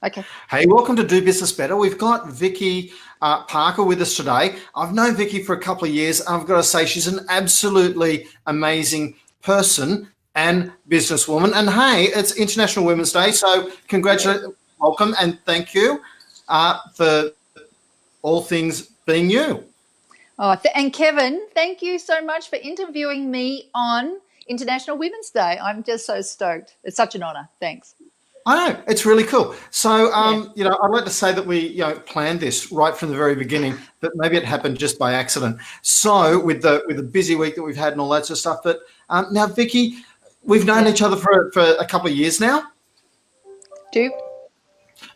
Okay. Hey, welcome to Do Business Better. We've got Vicki Parker with us today. I've known Vicki for a couple of years. I've got to say she's an absolutely amazing person and businesswoman. And hey, it's International Women's Day, so congratulations, welcome, and thank you for all things being you. Oh, and Kevin, thank you so much for interviewing me on International Women's Day. I'm just so stoked. It's such an honor. Thanks. I know, it's really cool. So, I'd like to say that we, planned this right from the very beginning, but maybe it happened just by accident. So, with the busy week that we've had and all that sort of stuff. But now, Vicki, we've known each other for a couple of years now. Two.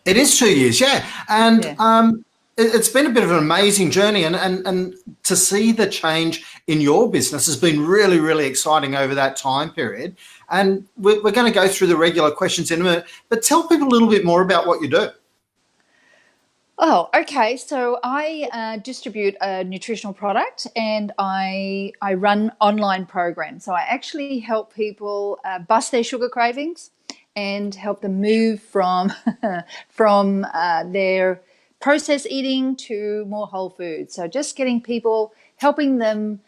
It is 2 years, yeah. And it's been a bit of an amazing journey, and to see the change in your business has been really, really exciting over that time period. And we're going to go through the regular questions in a minute, but tell people a little bit more about what you do. Oh, okay. So I distribute a nutritional product, and I run online programs. So I actually help people bust their sugar cravings and help them move from their processed eating to more whole foods. So just getting people, helping them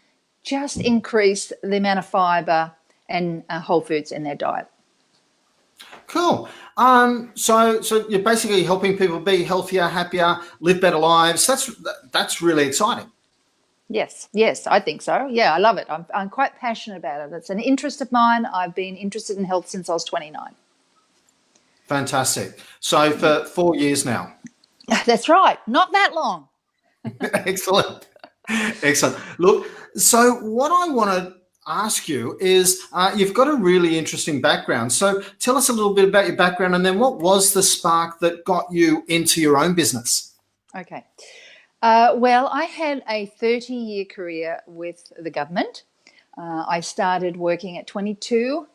just increase the amount of fiber and whole foods in their diet. Cool. So you're basically helping people be healthier, happier, live better lives. That's really exciting. Yes, I think so. Yeah, I love it. I'm quite passionate about it. It's an interest of mine. I've been interested in health since I was 29. Fantastic. So for 4 years now. That's right. Not that long. Excellent. Look, so what I want to ask you is you've got a really interesting background. So tell us a little bit about your background, and then what was the spark that got you into your own business? Okay. Well, I had a 30-year career with the government. I started working at 22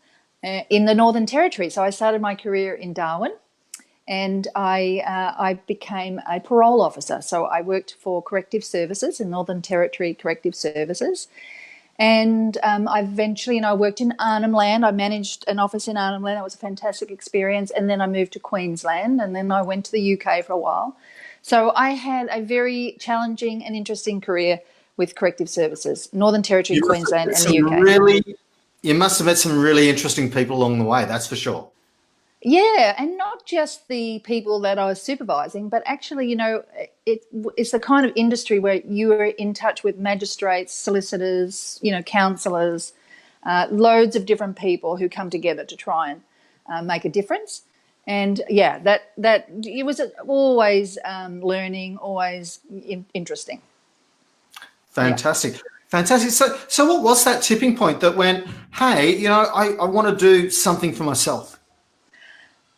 in the Northern Territory. So I started my career in Darwin, and I became a parole officer. So I worked for Corrective Services in Northern Territory Corrective Services. And I eventually, I worked in Arnhem Land. I managed an office in Arnhem Land. That was a fantastic experience. And then I moved to Queensland, and then I went to the UK for a while. So I had a very challenging and interesting career with Corrective Services, Northern Territory, Queensland, and the UK. You must have met some really interesting people along the way, that's for sure. Yeah, and not just the people that I was supervising, but actually, it's the kind of industry where you are in touch with magistrates, solicitors, counsellors, loads of different people who come together to try and make a difference. And yeah, that it was always learning, always interesting. Fantastic. Yeah. Fantastic. So what was that tipping point that went, hey, I want to do something for myself?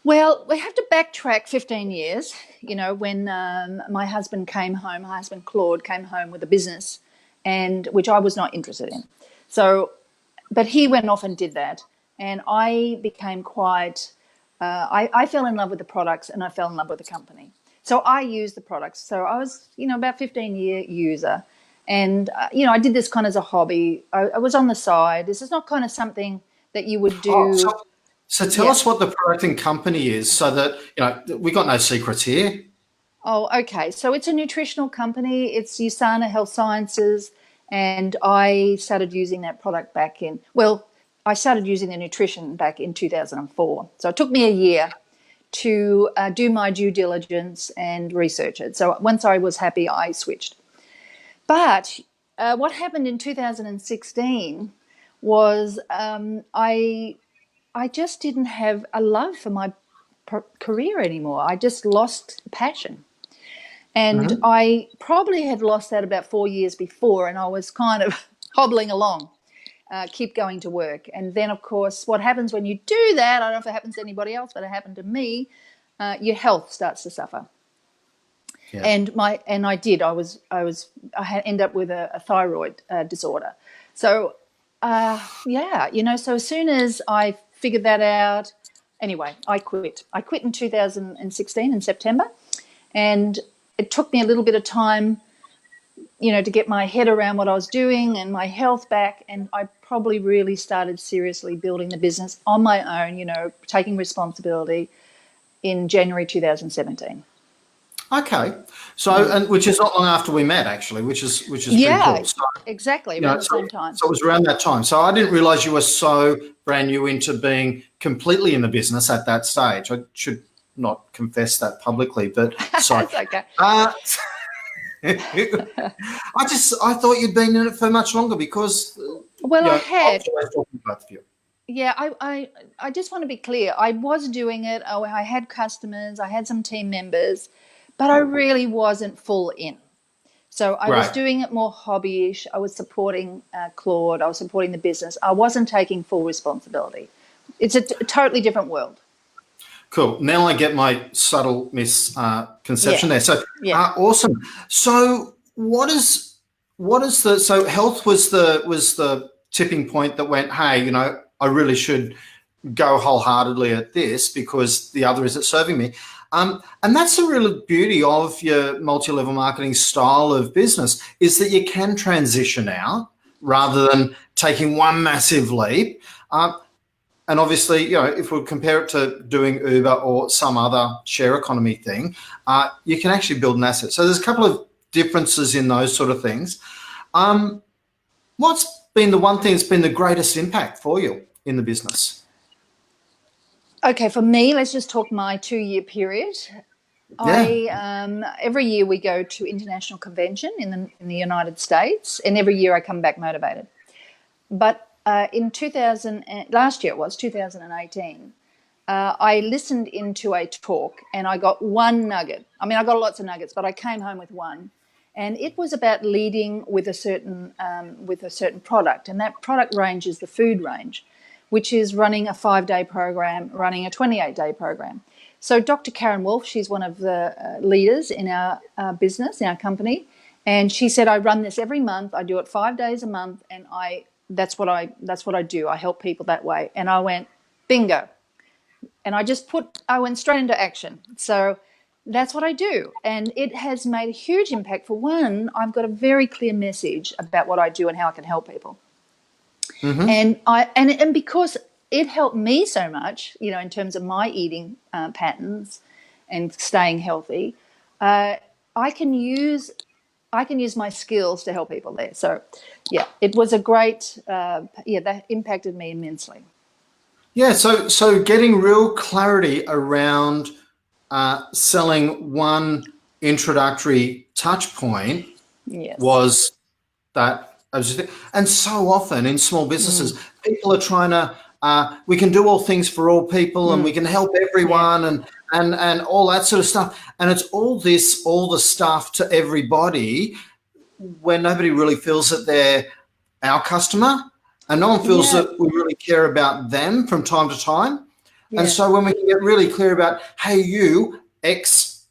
Well, we have to backtrack 15 years, when my husband came home, my husband Claude came home with a business, and which I was not interested in. So, but he went off and did that, and I became quite, I fell in love with the products, and I fell in love with the company. So I used the products. So I was, about 15-year user, and, I did this kind of as a hobby. I was on the side. This is not kind of something that you would do. So tell us what the product and company is, so that, we got no secrets here. Oh, okay. So it's a nutritional company. It's USANA Health Sciences, and I started using that product I started using the nutrition back in 2004. So it took me a year to do my due diligence and research it. So once I was happy, I switched. But what happened in 2016 was I just didn't have a love for my career anymore. I just lost passion. And I probably had lost that about 4 years before, and I was kind of hobbling along, keep going to work. And then, of course, what happens when you do that, I don't know if it happens to anybody else, but it happened to me, your health starts to suffer. Yeah. And I did. I ended up with a thyroid disorder. So, so as soon as I figured that out, anyway, I quit. I quit in 2016 in September, and it took me a little bit of time, to get my head around what I was doing and my health back, and I probably really started seriously building the business on my own, taking responsibility, in January 2017. Okay. So, and which is not long after we met, actually, which is pretty Yeah, cool. So, exactly, you know, around the same time. so it was around that time. So I didn't realize you were so brand new into being completely in the business at that stage. I should not confess that publicly, but sorry. It's okay. I thought you'd been in it for much longer because Well, I I had. was always talking to both of you. Yeah, I just want to be clear. I was doing it. I had customers, I had some team members, but I really wasn't full in. So I was Right. doing it more hobbyish. I was supporting Claude. I was supporting the business. I wasn't taking full responsibility. It's a totally different world. Cool. Now I get my subtle misconception there. So Yeah. awesome. So so health was the tipping point that went, hey, I really should go wholeheartedly at this because the other isn't serving me. And that's the real beauty of your multi-level marketing style of business is that you can transition out rather than taking one massive leap. And obviously, if we compare it to doing Uber or some other share economy thing, you can actually build an asset. So there's a couple of differences in those sort of things. What's been the one thing that's been the greatest impact for you in the business? Okay, for me, let's just talk my 2-year period. Yeah. Every year we go to international convention in the United States, and every year I come back motivated. But in last year it was 2018, I listened into a talk and I got one nugget. I mean, I got lots of nuggets, but I came home with one, and it was about leading with a certain product, and that product range is the food range, which is running a 5-day program, running a 28-day program. So Dr. Karen Wolf, she's one of the leaders in our business, in our company, and she said, I run this every month. I do it 5 days a month, and that's what I do. I help people that way. And I went, bingo. And I went straight into action. So that's what I do. And it has made a huge impact. For one, I've got a very clear message about what I do and how I can help people. Mm-hmm. And because it helped me so much, in terms of my eating patterns and staying healthy, I can use my skills to help people there. So, yeah, it was a great, that impacted me immensely. Yeah, so getting real clarity around selling one introductory touch point was that. And so often in small businesses, people are trying to, we can do all things for all people and we can help everyone and all that sort of stuff. And it's all the stuff to everybody where nobody really feels that they're our customer and no one feels that we really care about them from time to time. Yeah. And so when we can get really clear about, hey, you, X,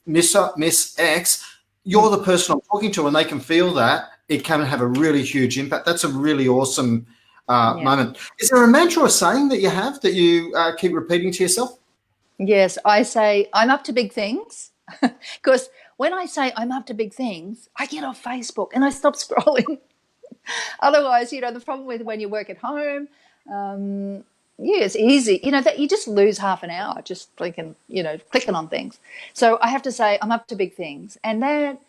Miss X, you're the person I'm talking to, and they can feel that, it can have a really huge impact. That's a really awesome moment. Is there a mantra or saying that you have that you keep repeating to yourself? Yes, I say I'm up to big things, because when I say I'm up to big things, I get off Facebook and I stop scrolling. Otherwise, the problem with when you work at home, it's easy, that you just lose half an hour just clicking on things. So I have to say I'm up to big things. And that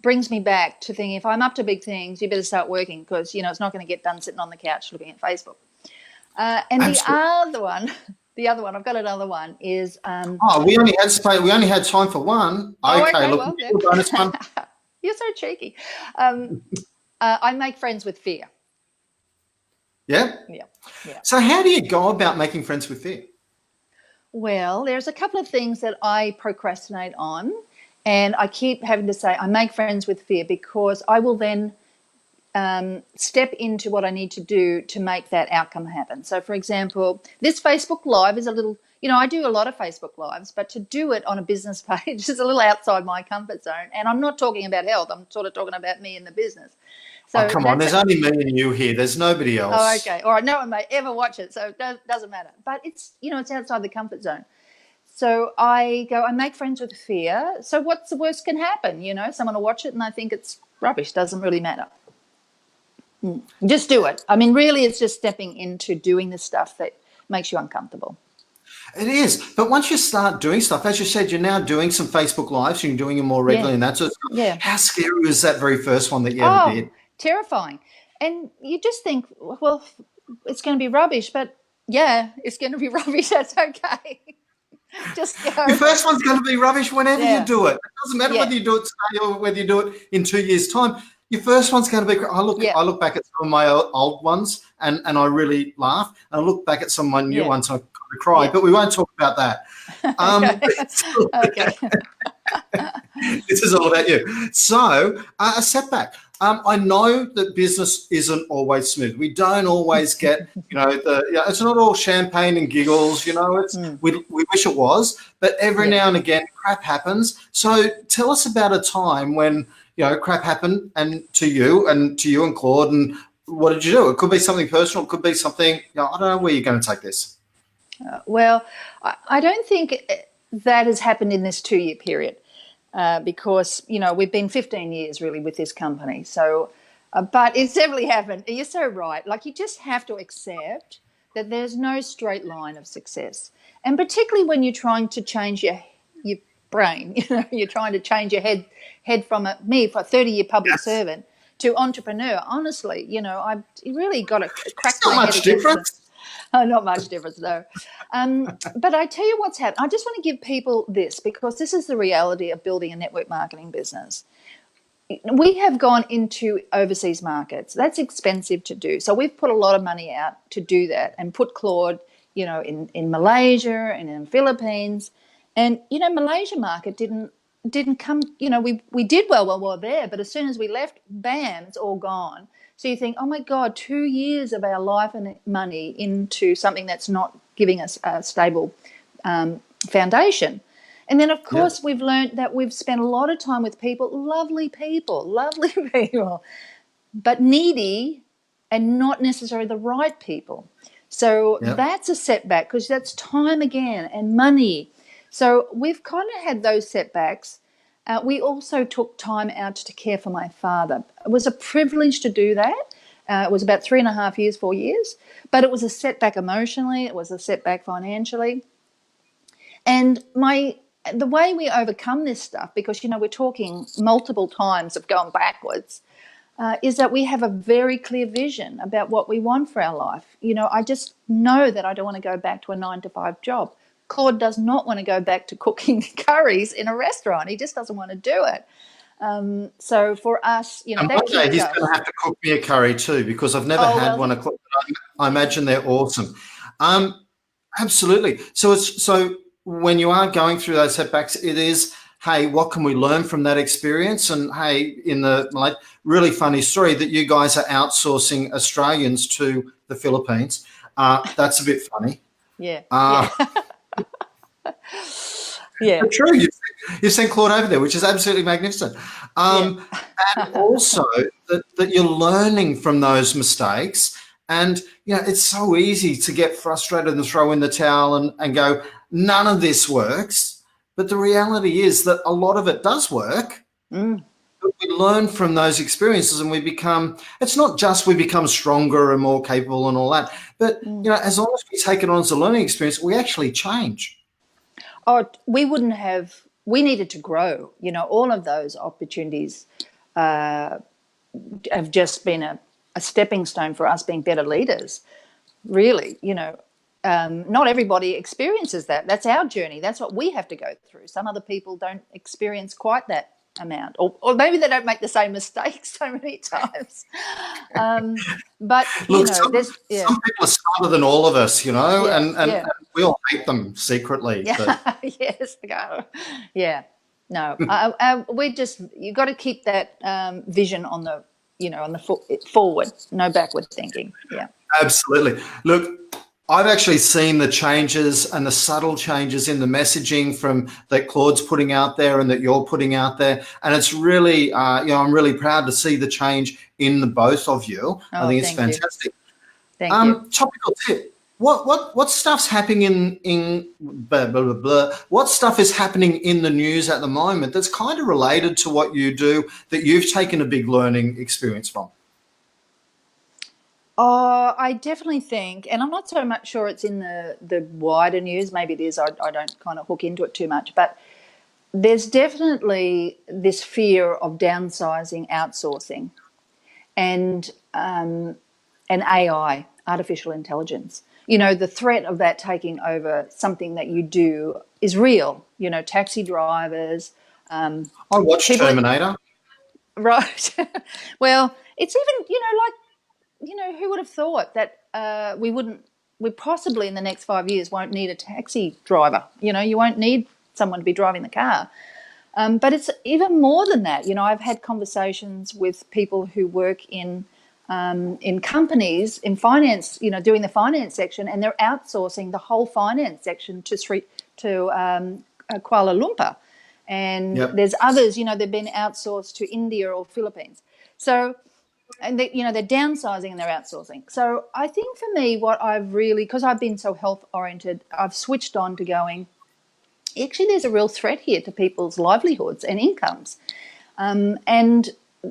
brings me back to thinking, if I'm up to big things, you better start working, because, it's not going to get done sitting on the couch looking at Facebook. And Absolutely. The other one, I've got another one is. We only had time for one. Okay, look, bonus one. You're so cheeky. I make friends with fear. Yeah? Yeah. So how do you go about making friends with fear? Well, there's a couple of things that I procrastinate on, and I keep having to say I make friends with fear, because I will then step into what I need to do to make that outcome happen. So, for example, this Facebook Live is a little, I do a lot of Facebook Lives, but to do it on a business page is a little outside my comfort zone. And I'm not talking about health. I'm sort of talking about me in the business. So come on, there's only me and you here. There's nobody else. Oh, okay. All right. No one may ever watch it, so it doesn't matter. But it's, it's outside the comfort zone. So I make friends with fear. So what's the worst can happen? Someone will watch it and I think it's rubbish. Doesn't really matter. Just do it. I mean, really, it's just stepping into doing the stuff that makes you uncomfortable. It is. But once you start doing stuff, as you said, you're now doing some Facebook Lives, you're doing them more Yeah. regularly and that sort of stuff. Yeah. How scary was that very first one that you ever Oh, did? terrifying. And you just think, well, it's going to be rubbish, but yeah, it's going to be rubbish. That's okay. Just Your go. first one's going to be rubbish whenever you Yeah. do it. It doesn't matter Yeah. whether you do it today or whether you do it in 2 years' time. Your first one's going to be. Yeah. I look back at some of my old ones and I really laugh. And I look back at some of my new Yeah. ones and I kind of cry. Yeah. But we won't talk about that. Okay. This is all about you. So, a setback. I know that business isn't always smooth. We don't always get, it's not all champagne and giggles. It's we wish it was, but every now and again, crap happens. So, tell us about a time when crap happened, and to you and Claude, and what did you do? It could be something personal. It could be something. I don't know where you're going to take this. Well, I don't think that has happened in this 2-year period. Because, we've been 15 years really with this company. So, but it's definitely happened. You're so right. Like, you just have to accept that there's no straight line of success. And particularly when you're trying to change your brain, you're trying to change your head from a 30-year public servant to entrepreneur. Honestly, I've really got to crack my head. Not much difference. Oh, not much difference, no. But I tell you what's happened. I just want to give people this, because this is the reality of building a network marketing business. We have gone into overseas markets. That's expensive to do. So we've put a lot of money out to do that and put Claude, in Malaysia and in the Philippines. And, Malaysia market didn't come, we did well while we were there, but as soon as we left, bam, it's all gone. So you think, oh my God, 2 years of our life and money into something that's not giving us a stable foundation. And then, of course, we've learned that we've spent a lot of time with lovely people, but needy and not necessarily the right people. So that's a setback, because that's time again and money. So we've kind of had those setbacks. We also took time out to care for my father. It was a privilege to do that. It was about 3.5 years, 4 years, but it was a setback emotionally. It was a setback financially. And the way we overcome this stuff, because, we're talking multiple times of going backwards, is that we have a very clear vision about what we want for our life. I just know that I don't want to go back to a 9-to-5 job. Claude does not want to go back to cooking curries in a restaurant. He just doesn't want to do it. So for us, and one day he's going to have to cook me a curry too, because I've never had one. I imagine they're awesome. Absolutely. So when you are going through those setbacks, it is, hey, what can we learn from that experience? And hey, in the really funny story that you guys are outsourcing Australians to the Philippines. That's a bit funny. Yeah. Yeah. True. You sent Claude over there, which is absolutely magnificent. And also that you're learning from those mistakes. And, it's so easy to get frustrated and throw in the towel and go, none of this works. But the reality is that a lot of it does work. But we learn from those experiences, and it's not just we become stronger and more capable and all that. But, as long as we take it on as a learning experience, we actually change. Oh, we needed to grow. All of those opportunities have just been a stepping stone for us being better leaders, really. Not everybody experiences that. That's our journey. That's what we have to go through. Some other people don't experience quite that amount, or maybe they don't make the same mistakes so many times. But look, some people are smarter than all of us, and we all hate them secretly. But. Yes, yeah. No, you got to keep that vision on the forward, no backward thinking. Yeah, absolutely. Look, I've actually seen the changes and the subtle changes in the messaging from that Claude's putting out there and that you're putting out there, and it's really, I'm really proud to see the change in the both of you. Oh, I think it's fantastic. Thank you. Topical tip. What stuff's happening in blah, blah, blah, blah. What stuff is happening in the news at the moment that's kind of related to what you do that you've taken a big learning experience from? I definitely think, and I'm not so much sure it's in the wider news. Maybe it is. I don't kind of hook into it too much, but there's definitely this fear of downsizing, outsourcing, and AI, artificial intelligence. The threat of that taking over something that you do is real. Taxi drivers, I watched people, Terminator. right? Well, it's even who would have thought that we possibly in the next 5 years won't need a taxi driver. You won't need someone to be driving the car. But it's even more than that. I've had conversations with people who work in companies in finance, doing the finance section, and they're outsourcing the whole finance section to Kuala Lumpur. And Yep. there's others, they've been outsourced to India or Philippines. So, and they're downsizing and they're outsourcing. So I think for me, what I've really, because I've been so health oriented, I've switched on to going, actually there's a real threat here to people's livelihoods and incomes. And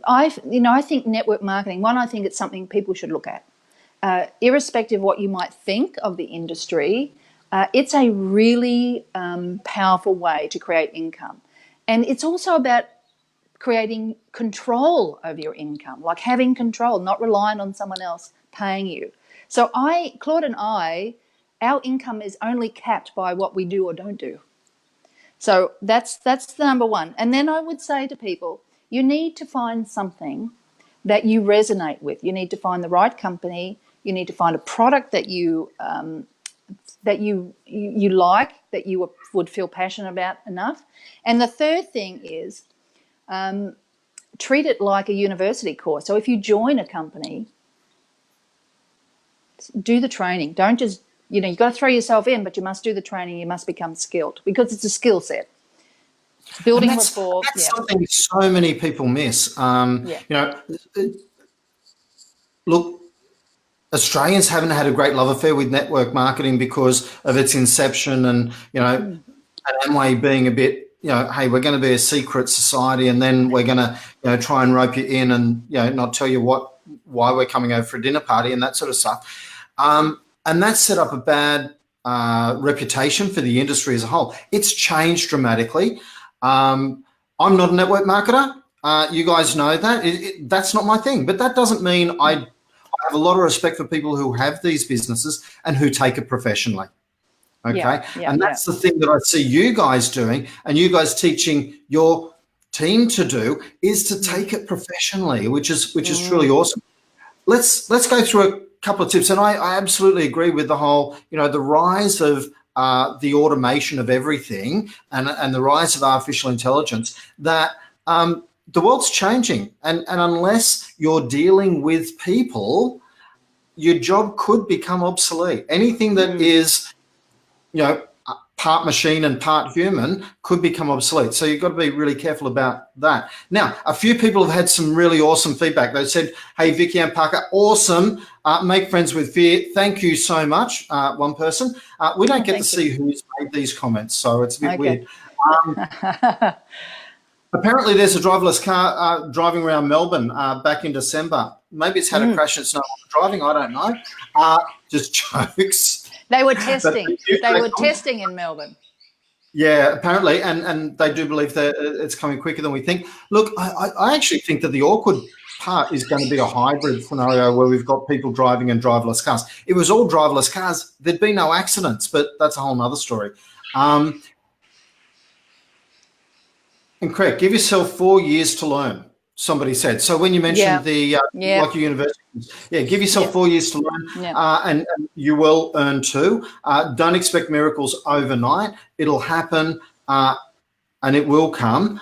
I think network marketing, I think it's something people should look at. Irrespective of what you might think of the industry, it's a really powerful way to create income. And it's also about creating control over your income, like having control, not relying on someone else paying you. So Claude and our income is only capped by what we do or don't do. So that's the number one. And then I would say to people, you need to find something that you resonate with. You need to find the right company. You need to find a product that you like, that you would feel passionate about enough. And the third thing is treat it like a university course. So if you join a company, do the training. Don't just, you've got to throw yourself in, but you must do the training. You must become skilled because it's a skill set. Building rapport. That's something so many people miss. Look, Australians haven't had a great love affair with network marketing because of its inception and, and Amway being a bit, hey, we're going to be a secret society and then we're going to, try and rope you in and, not tell you why we're coming over for a dinner party and that sort of stuff. And that's set up a bad reputation for the industry as a whole. It's changed dramatically. I'm not a network marketer. You guys know that. That's not my thing. But that doesn't mean I have a lot of respect for people who have these businesses and who take it professionally. Okay. And that's the thing that I see you guys doing and you guys teaching your team to do is to take it professionally, which is truly awesome. Let's go through a couple of tips. And I absolutely agree with the whole, the rise of the automation of everything and the rise of artificial intelligence that the world's changing. And unless you're dealing with people, your job could become obsolete. Anything that is, part machine and part human could become obsolete. So you've got to be really careful about that. Now, a few people have had some really awesome feedback. They said, hey, Vicki and Parker, awesome. Make friends with fear. Thank you so much, one person. We don't get to see who's made these comments, so it's a bit weird. Apparently there's a driverless car driving around Melbourne back in December. Maybe it's had a crash and it's no longer driving. I don't know. Just jokes. They were testing. They were testing in Melbourne. Yeah, apparently, and they do believe that it's coming quicker than we think. Look, I actually think that the awkward part is going to be a hybrid scenario where we've got people driving and driverless cars. If it was all driverless cars, there'd be no accidents, but that's a whole other story. And Craig, give yourself 4 years to learn, somebody said. So when you mentioned the like universities, give yourself 4 years to learn and you will earn too. Don't expect miracles overnight. It'll happen and it will come.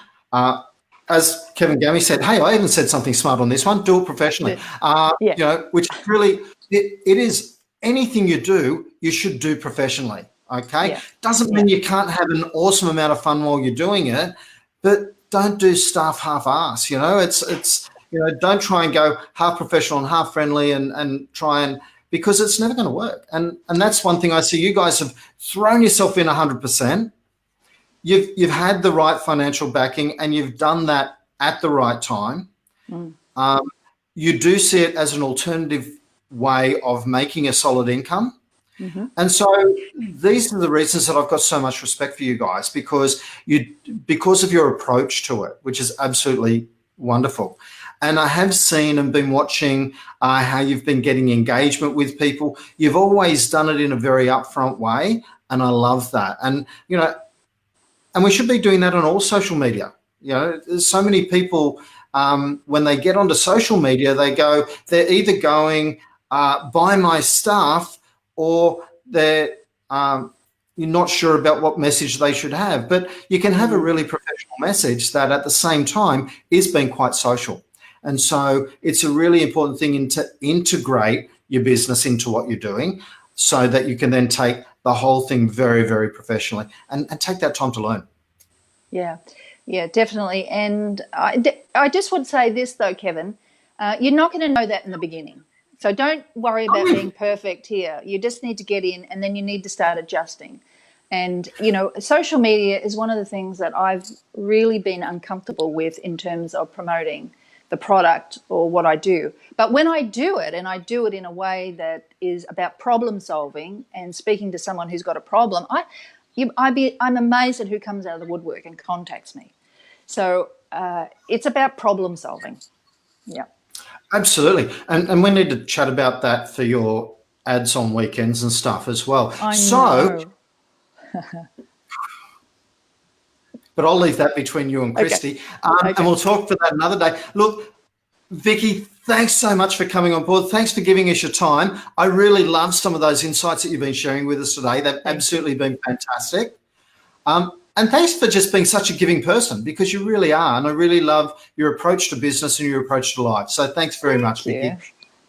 As Kevin Gammy said, hey, I even said something smart on this one, do it professionally. Which really, it is anything you do, you should do professionally, okay? Doesn't mean you can't have an awesome amount of fun while you're doing it, but don't do stuff half-ass, it's don't try and go half professional and half friendly and try and, because it's never going to work. And that's one thing I see. You guys have thrown yourself in 100%. You've had the right financial backing and you've done that at the right time. You do see it as an alternative way of making a solid income. And so these are the reasons that I've got so much respect for you guys, because of your approach to it, which is absolutely wonderful. And I have seen and been watching how you've been getting engagement with people. You've always done it in a very upfront way, and I love that. And and we should be doing that on all social media. There's so many people when they get onto social media, they're either going buy my stuff, or you're not sure about what message they should have. But you can have a really professional message that at the same time is being quite social. And so it's a really important thing to integrate your business into what you're doing, so that you can then take the whole thing very, very professionally and take that time to learn. Yeah, definitely. And I just would say this though, Kevin, you're not going to know that in the beginning. So don't worry about being perfect here. You just need to get in, and then you need to start adjusting. And, social media is one of the things that I've really been uncomfortable with in terms of promoting the product or what I do. But when I do it, and I do it in a way that is about problem solving and speaking to someone who's got a problem, I'm amazed at who comes out of the woodwork and contacts me. So it's about problem solving. Yeah. Absolutely. And we need to chat about that for your ads on weekends and stuff as well. I know. But I'll leave that between you and Christy. Okay. And we'll talk for that another day. Look, Vicki, thanks so much for coming on board. Thanks for giving us your time. I really love some of those insights that you've been sharing with us today. They've absolutely been fantastic. And thanks for just being such a giving person, because you really are. And I really love your approach to business and your approach to life. So thanks very much, Vicki.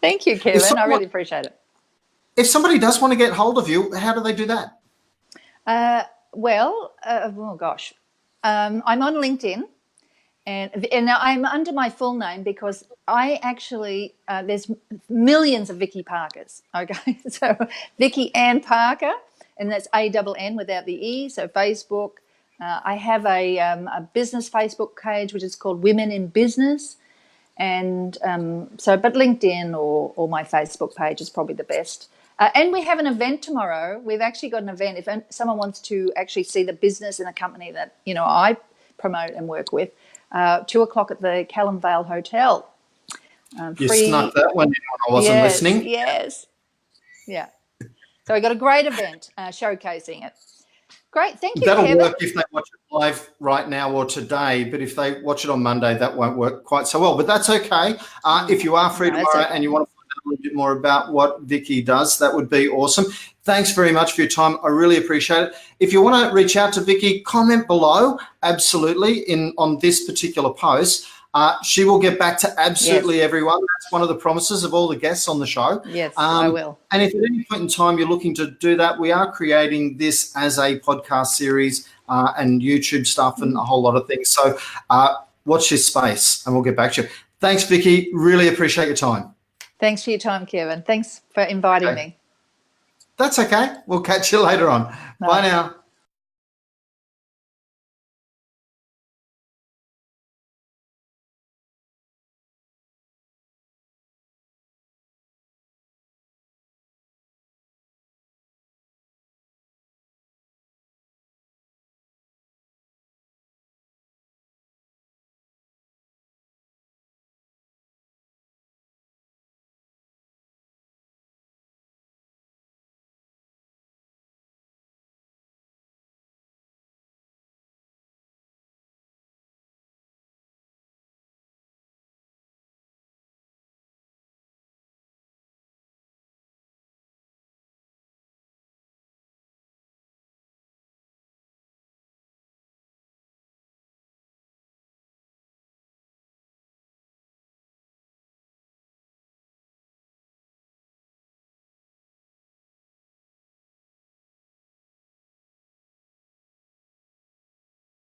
Thank you, Kevin. I really appreciate it. If somebody does want to get hold of you, how do they do that? Oh gosh. I'm on LinkedIn, and I'm under my full name because I actually, there's millions of Vicki Parkers, okay? So Vicki Ann Parker, and that's A-double-N without the E, so Facebook. I have a business Facebook page, which is called Women in Business. And but LinkedIn or my Facebook page is probably the best. And we have an event tomorrow. We've actually got an event. If someone wants to actually see the business in a company that, I promote and work with, 2:00 at the Callum Vale Hotel. You snuck that one in when I wasn't listening. Yes. Yeah. So we got a great event showcasing it. Great. Thank you, That'll Kevin. work if they watch it live right now or today, but if they watch it on Monday, that won't work quite so well. But that's okay. If you are free tomorrow and you want to find out a little bit more about what Vicki does, that would be awesome. Thanks very much for your time. I really appreciate it. If you want to reach out to Vicki, comment below, absolutely, on this particular post. She will get back to absolutely everyone. That's one of the promises of all the guests on the show. Yes, I will. And if at any point in time you're looking to do that, we are creating this as a podcast series and YouTube stuff and a whole lot of things. So watch this space and we'll get back to you. Thanks, Vicki. Really appreciate your time. Thanks for your time, Kevin. Thanks for inviting me. That's okay. We'll catch you later on. Bye now.